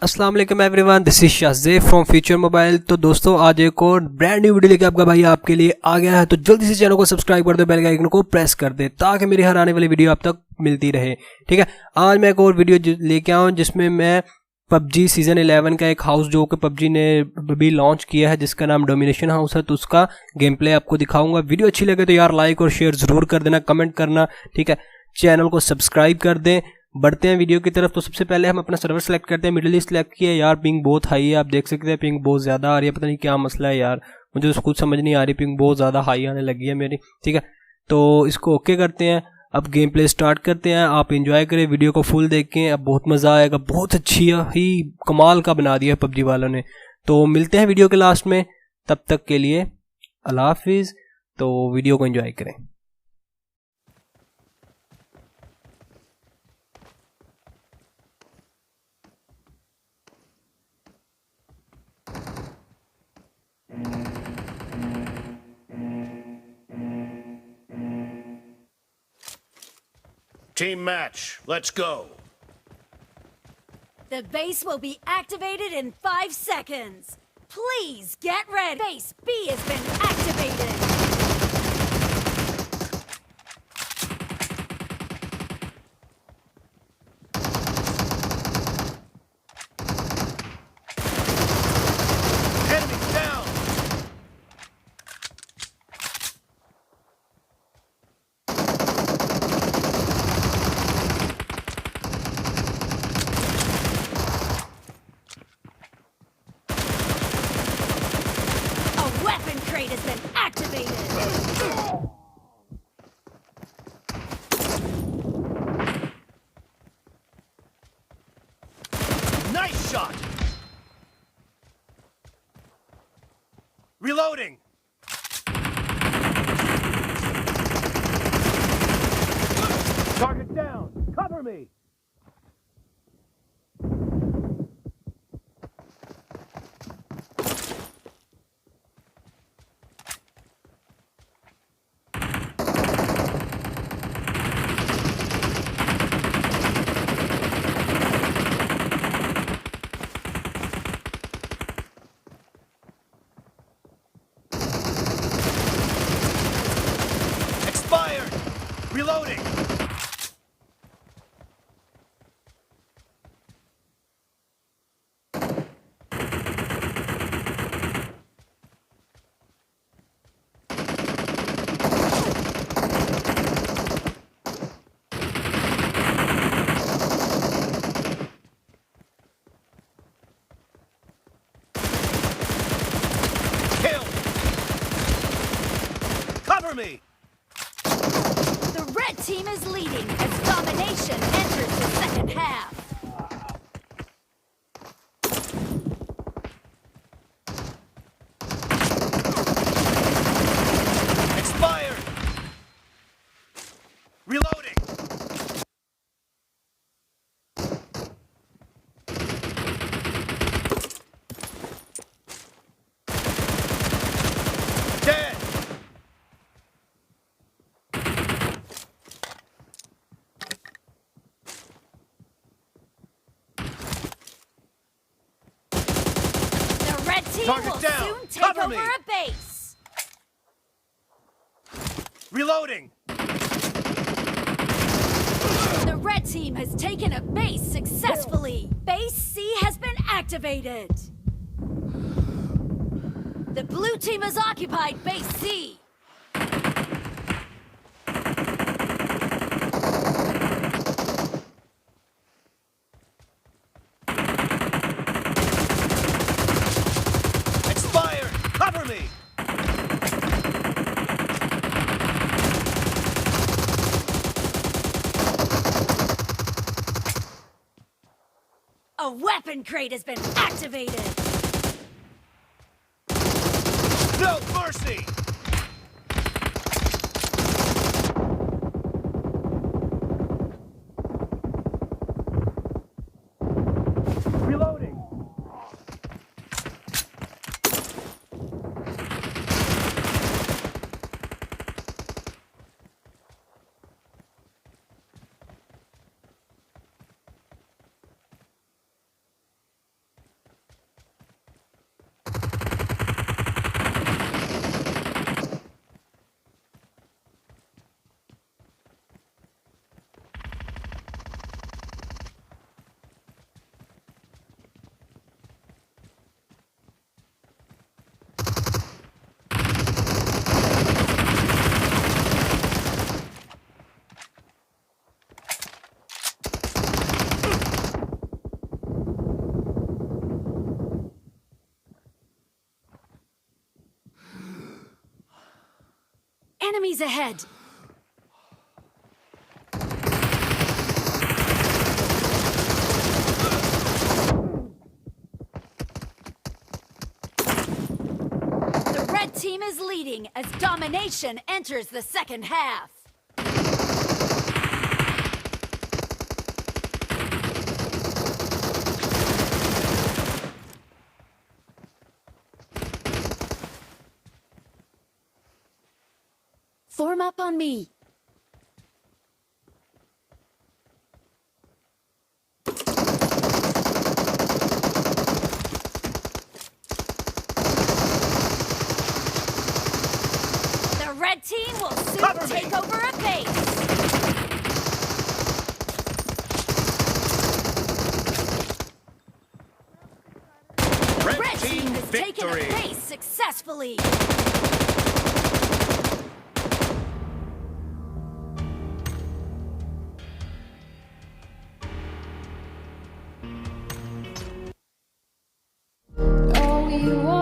अस्सलाम वालेकुम everyone, this is Shahzeb from future mobile. तो दोस्तों आज एक और ब्रांड न्यू वीडियो लेके आपका भाई आपके लिए आ गया है। तो जल्दी से चैनल को सब्सक्राइब कर दो, बेल के आइकन को प्रेस कर दे ताकि मेरी हर आने वाली वीडियो आप तक मिलती रहे। ठीक है, आज मैं एक और वीडियो लेके आऊँ जिसमें मैं पबजी सीजन 11 का एक हाउस जो कि पबजी ने अभी लॉन्च किया है जिसका नाम डोमिनेशन हाउस है, तो उसका गेम प्ले आपको दिखाऊंगा। वीडियो अच्छी लगे तो यार लाइक और शेयर जरूर कर देना, कमेंट करना। ठीक है, चैनल को सब्सक्राइब कर दें। बढ़ते हैं वीडियो की तरफ। तो सबसे पहले हम अपना सर्वर सेलेक्ट करते हैं। मिडिल ईस्ट सेलेक्ट किया। यार पिंग बहुत हाई है, आप देख सकते हैं पिंग बहुत ज़्यादा आ रही है। पता नहीं क्या मसला है यार, मुझे तो कुछ समझ नहीं आ रही, पिंग बहुत ज़्यादा हाई आने लगी है मेरी। ठीक है, तो इसको ओके करते हैं। अब गेम प्ले स्टार्ट करते हैं। आप एंजॉय करें, वीडियो को फुल देखें, अब बहुत मज़ा आएगा। बहुत अच्छी ही कमाल का बना दिया है पबजी वालों ने। तो मिलते हैं वीडियो के लास्ट में, तब तक के लिए अल्लाह हाफिज़। तो वीडियो को एंजॉय करें। Team match, let's go. The base will be activated in 5 seconds. Please get ready. Base B has been activated. Enemy down. A weapon crate has been activated. Nice shot. Reloading. Target down. Cover me. Expired. Reloading. Kill. Cover me. The red team is leading as Domination enters the second half. Expired. Reloading. Dead. The red team Target will down. soon take Cover over me. a base. Reloading. The red team has taken a base successfully. Base C has been activated. The blue team has occupied base C. Expired. Cover me. A weapon crate has been activated. No mercy. Reloading. Enemies ahead! The red team is leading as Domination enters the second half. Form up on me. The red team will soon Cover me. take over a base. The red team has taken a victory. base successfully. Oh, you are.